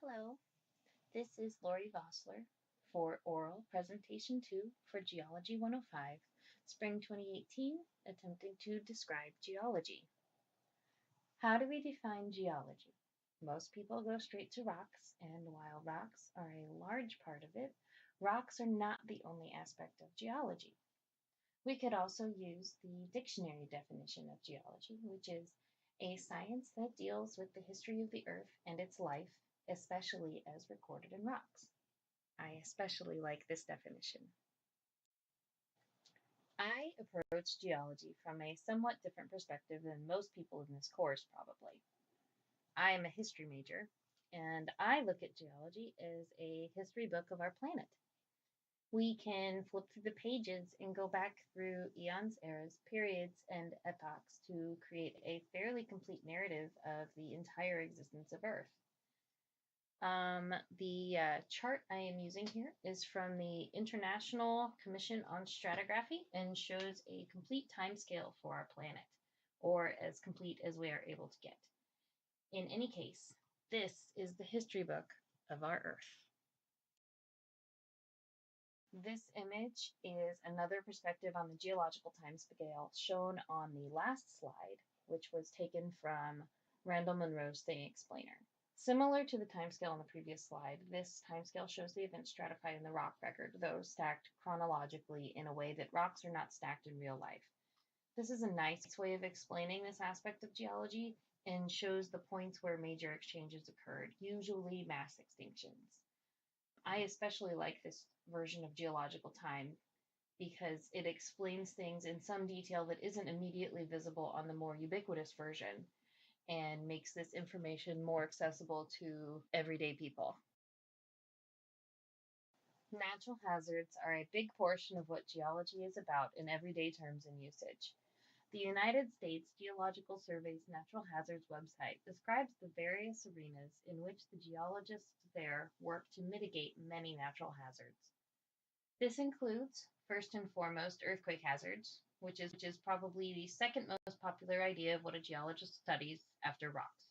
Hello, this is Lori Vossler for Oral Presentation 2 for Geology 105, Spring 2018, attempting to describe geology. How do we define geology? Most people go straight to rocks, and while rocks are a large part of it, rocks are not the only aspect of geology. We could also use the dictionary definition of geology, which is a science that deals with the history of the earth and its life, especially as recorded in rocks. I especially like this definition. I approach geology from a somewhat different perspective than most people in this course, probably. I am a history major, and I look at geology as a history book of our planet. We can flip through the pages and go back through eons, eras, periods, and epochs to create a fairly complete narrative of the entire existence of Earth. The chart I am using here is from the International Commission on Stratigraphy and shows a complete timescale for our planet, or as complete as we are able to get. In any case, this is the history book of our Earth. This image is another perspective on the geological timescale shown on the last slide, which was taken from Randall Munroe's Thing Explainer. Similar to the timescale on the previous slide, this timescale shows the events stratified in the rock record, though stacked chronologically in a way that rocks are not stacked in real life. This is a nice way of explaining this aspect of geology and shows the points where major exchanges occurred, usually mass extinctions. I especially like this version of geological time because it explains things in some detail that isn't immediately visible on the more ubiquitous version and makes this information more accessible to everyday people. Natural hazards are a big portion of what geology is about in everyday terms and usage. The United States Geological Survey's Natural Hazards website describes the various arenas in which the geologists there work to mitigate many natural hazards. This includes, first and foremost, earthquake hazards, which is probably the second most popular idea of what a geologist studies after rocks.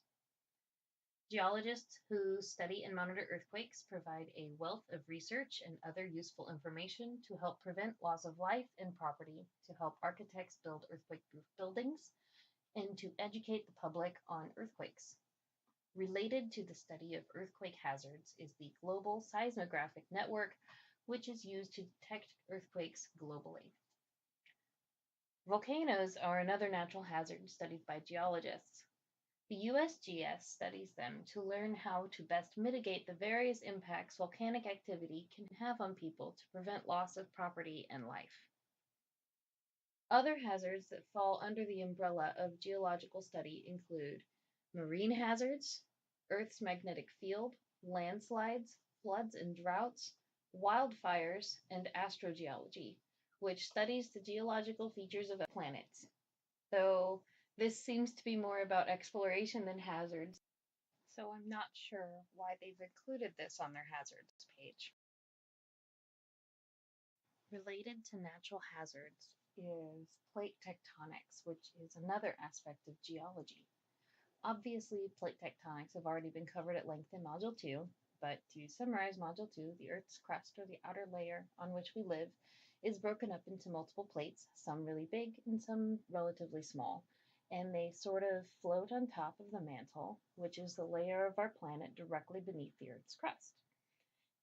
Geologists who study and monitor earthquakes provide a wealth of research and other useful information to help prevent loss of life and property, to help architects build earthquake-proof buildings, and to educate the public on earthquakes. Related to the study of earthquake hazards is the Global Seismographic Network, which is used to detect earthquakes globally. Volcanoes are another natural hazard studied by geologists. The USGS studies them to learn how to best mitigate the various impacts volcanic activity can have on people to prevent loss of property and life. Other hazards that fall under the umbrella of geological study include marine hazards, Earth's magnetic field, landslides, floods and droughts, wildfires, and astrogeology, which studies the geological features of planets. Though this seems to be more about exploration than hazards, so I'm not sure why they've included this on their hazards page. Related to natural hazards is plate tectonics, which is another aspect of geology. Obviously, plate tectonics have already been covered at length in Module 2, but to summarize Module 2, the Earth's crust, or the outer layer on which we live, is broken up into multiple plates, some really big and some relatively small, and they sort of float on top of the mantle, which is the layer of our planet directly beneath the Earth's crust.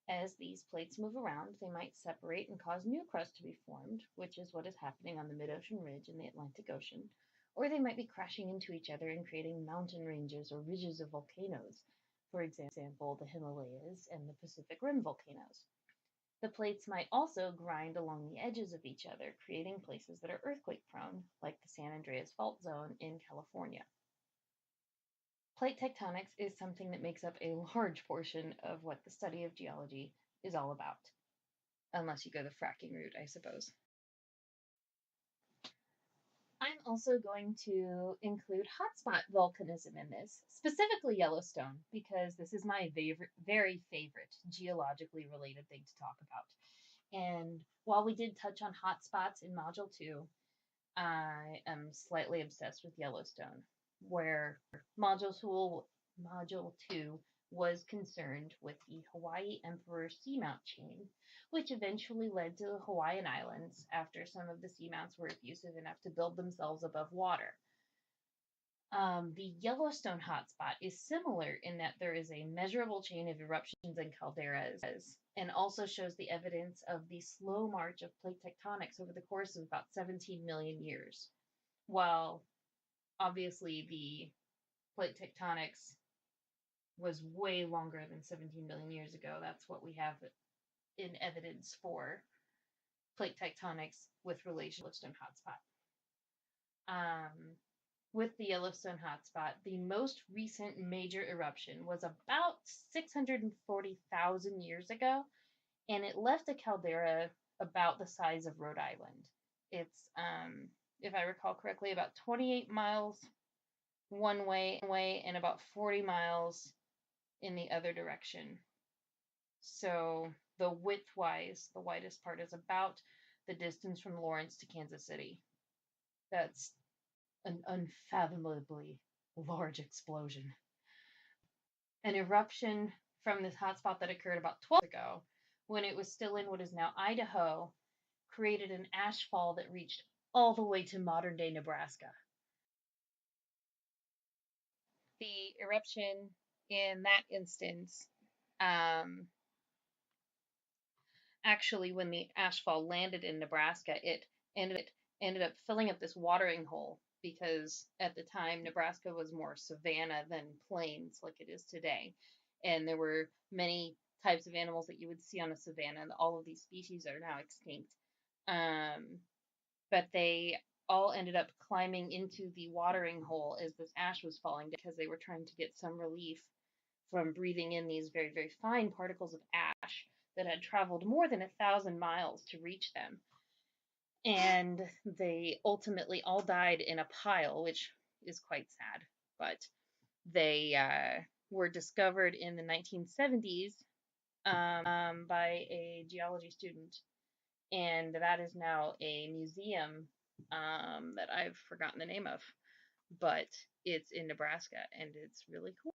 As these plates move around, they might separate and cause new crust to be formed, which is what is happening on the mid-ocean ridge in the Atlantic Ocean, or they might be crashing into each other and creating mountain ranges or ridges of volcanoes, for example, the Himalayas and the Pacific Rim volcanoes. The plates might also grind along the edges of each other, creating places that are earthquake prone, like the San Andreas Fault Zone in California. Plate tectonics is something that makes up a large portion of what the study of geology is all about, unless you go the fracking route, I suppose. I'm also going to include hotspot volcanism in this, specifically Yellowstone, because this is my very favorite geologically related thing to talk about. And while we did touch on hotspots in Module 2, I am slightly obsessed with Yellowstone, where Module 2 was concerned with the Hawaii Emperor Seamount chain, which eventually led to the Hawaiian Islands after some of the seamounts were abusive enough to build themselves above water. The Yellowstone hotspot is similar in that there is a measurable chain of eruptions and calderas, and also shows the evidence of the slow march of plate tectonics over the course of about 17 million years. While obviously the plate tectonics was way longer than 17 million years ago, that's what we have in evidence for plate tectonics with relation to the Yellowstone hotspot. With the Yellowstone hotspot, the most recent major eruption was about 640,000 years ago, and it left a caldera about the size of Rhode Island. It's, if I recall correctly, about 28 miles one way and about 40 miles in the other direction. So the width-wise, the widest part is about the distance from Lawrence to Kansas City. That's an unfathomably large explosion. An eruption from this hotspot that occurred about 12 years ago, when it was still in what is now Idaho, created an ash fall that reached all the way to modern day Nebraska. The eruption in that instance, actually, when the ashfall landed in Nebraska, it ended up filling up this watering hole because at the time Nebraska was more savanna than plains like it is today, and there were many types of animals that you would see on a savanna. And all of these species are now extinct, but they all ended up climbing into the watering hole as this ash was falling because they were trying to get some relief from breathing in these very, very fine particles of ash that had traveled more than 1,000 miles to reach them. And they ultimately all died in a pile, which is quite sad. But they were discovered in the 1970s by a geology student. And that is now a museum that I've forgotten the name of. But it's in Nebraska, and it's really cool.